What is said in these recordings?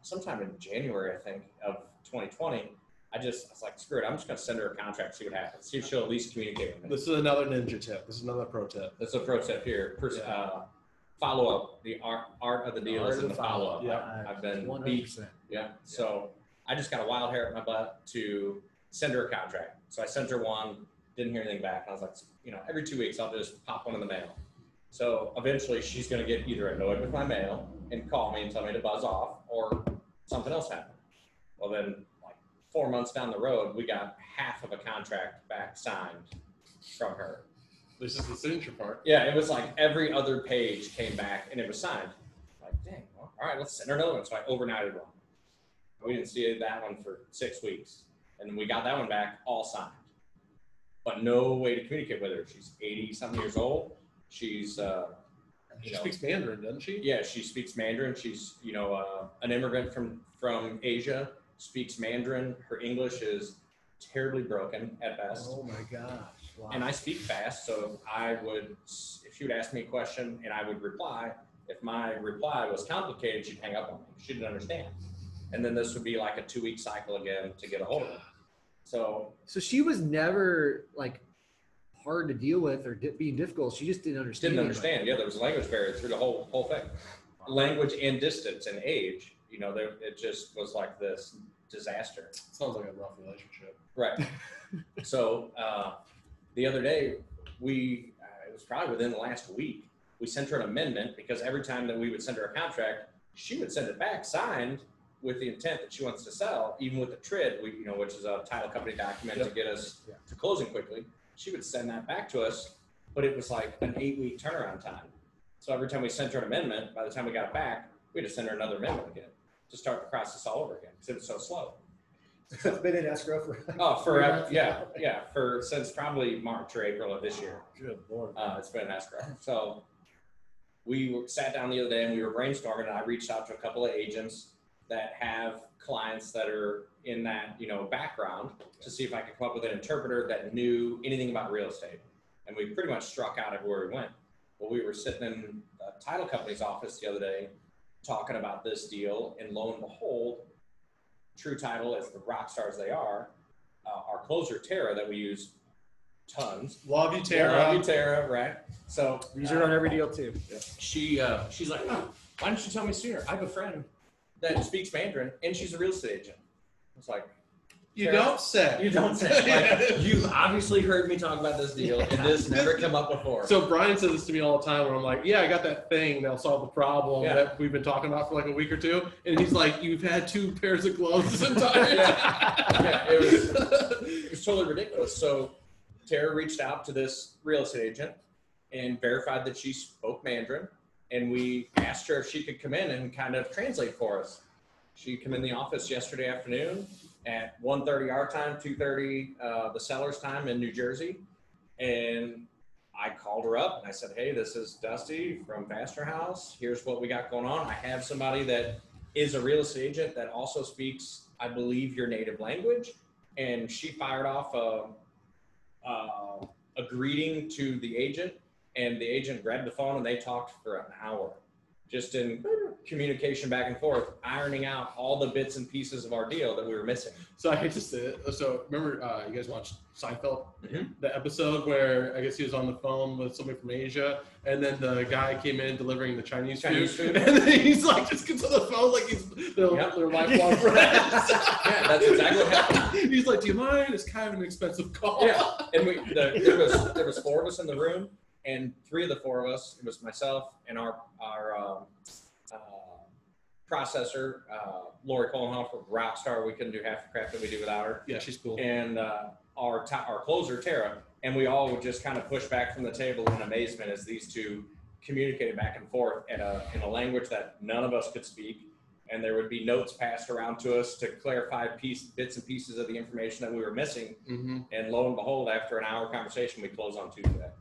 sometime in January, I think, of 2020, I was like, screw it, I'm just going to send her a contract, see what happens, see if she'll at least communicate with me. This is another ninja tip. This is another pro tip. That's a pro tip here. Follow up. The art of the deal is in the follow up. Yeah. I've been 100%. beat. Yeah. So I just got a wild hair at my butt to send her a contract. So I sent her one, didn't hear anything back. And I was like, every 2 weeks I'll just pop one in the mail. So eventually she's going to get either annoyed with my mail and call me and tell me to buzz off, or something else happened. Well, then 4 months down the road, we got half of a contract back signed from her. This is the signature part. Yeah, it was like every other page came back and it was signed. Like, dang, well, all right, let's send her another one. So I overnighted one. We didn't see that one for 6 weeks. And we got that one back all signed. But no way to communicate with her. She's 80-something years old. She's, she speaks Mandarin, doesn't she? Yeah, she speaks Mandarin. She's, an immigrant from Asia, speaks Mandarin. Her English is terribly broken at best. Oh my gosh. Wow. And I speak fast, so if she would ask me a question and I would reply, if my reply was complicated, she'd hang up on me. She didn't understand. And then this would be like a 2-week cycle again to get a hold of her. So she was never hard to deal with or being difficult. She just didn't understand. Yeah, there was a language barrier through the whole thing. Language and distance and age, it just was like this disaster. Sounds like a rough relationship. Right. So the other day, it was probably within the last week, we sent her an amendment because every time that we would send her a contract, she would send it back signed with the intent that she wants to sell, even with the TRID, which is a title company document to get us to closing quickly. She would send that back to us, but it was like an 8-week turnaround time. So every time we sent her an amendment, by the time we got it back, we had to send her another amendment again to start the process all over again because it was so slow. So it's been in escrow for since probably March or April of this year. Good Lord. It's been in escrow. So we sat down the other day and we were brainstorming, and I reached out to a couple of agents that have clients that are in that background to see if I could come up with an interpreter that knew anything about real estate. And we pretty much struck out everywhere we went. Well, we were sitting in a title company's office the other day talking about this deal, and lo and behold, True Title, as the rock stars they are, our closer Tara that we use tons. Love you, Tara. Love you, Tara. Right. So use her on every deal too. She's like, oh, why didn't you tell me sooner? I have a friend that speaks Mandarin and she's a real estate agent. It's like, You don't say. You don't say. Like, you've obviously heard me talk about this deal, and this never come up before. So Brian says this to me all the time where I'm like, yeah, I got that thing that'll solve the problem that we've been talking about for like a week or two. And he's like, you've had 2 pairs of gloves this entire time. It was totally ridiculous. So Tara reached out to this real estate agent and verified that she spoke Mandarin. And we asked her if she could come in and kind of translate for us. She came in the office yesterday afternoon at 1:30 our time, 2:30 the seller's time in New Jersey. And I called her up and I said, hey, this is Dusty from Faster House. Here's what we got going on. I have somebody that is a real estate agent that also speaks, I believe, your native language. And she fired off a greeting to the agent. And the agent grabbed the phone and they talked for an hour, just in communication back and forth, ironing out all the bits and pieces of our deal that we were missing. So I hate to say it. So remember, you guys watched Seinfeld, the episode where I guess he was on the phone with somebody from Asia, and then the guy came in delivering the Chinese food, and then he's like, just gets on the phone like he's their lifelong friends. Yeah, that's exactly what happened. He's like, do you mind? It's kind of an expensive call. Yeah, and there was 4 of us in the room. And 3 of the 4 of us, it was myself and our processor, Lori Kohlenhofer, rock star. We couldn't do half the crap that we do without her. Yeah, she's cool. And our closer, Tara. And we all would just kind of push back from the table in amazement as these 2 communicated back and forth in a language that none of us could speak. And there would be notes passed around to us to clarify bits and pieces of the information that we were missing. Mm-hmm. And lo and behold, after an hour conversation, we close on Tuesday.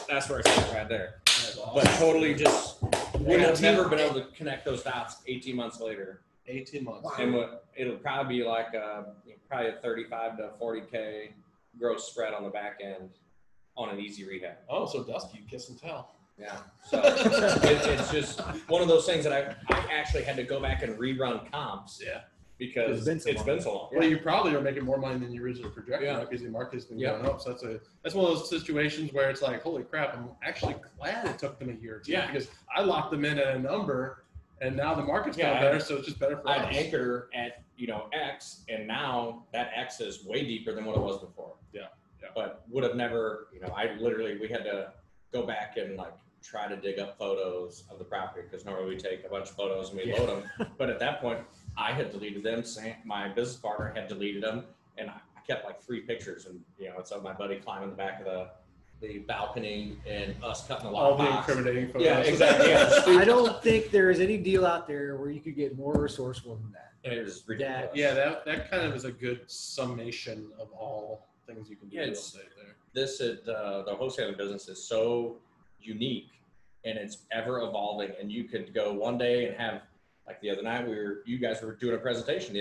That's where it's at right there. Awesome. But totally just would have never been able to connect those dots 18 months later. 18 months. Wow. And it'll probably be like probably a 35 to 40K gross spread on the back end on an easy rehab. Oh, so Dusty, you kiss and tell. Yeah. So it's just one of those things that I actually had to go back and rerun comps. Yeah. Because it's been so long. Well, you probably are making more money than you originally projected, Yeah. right? Because the market's been going up. So that's one of those situations where it's like, holy crap, I'm actually glad it took them a year or two. Yeah. Because I locked them in at a number, and now the market's going better, so it's just better for us. I'd anchor at X, and now that X is way deeper than what it was before. Yeah. But would have never, we had to go back and like try to dig up photos of the property because normally we take a bunch of photos and we load them. But at that point, I had deleted them. My business partner had deleted them, and I kept like 3 pictures. And it's of my buddy climbing the back of the balcony and us cutting the all lock the box. incriminating photos. Yeah, exactly. Yeah. I don't think there's any deal out there where you could get more resourceful than that. And it was ridiculous. Yeah, that kind of is a good summation of all things you can do in real estate there. The wholesaling business is so unique, and it's ever evolving. And you could go one day and have, like the other night, you guys were doing a presentation.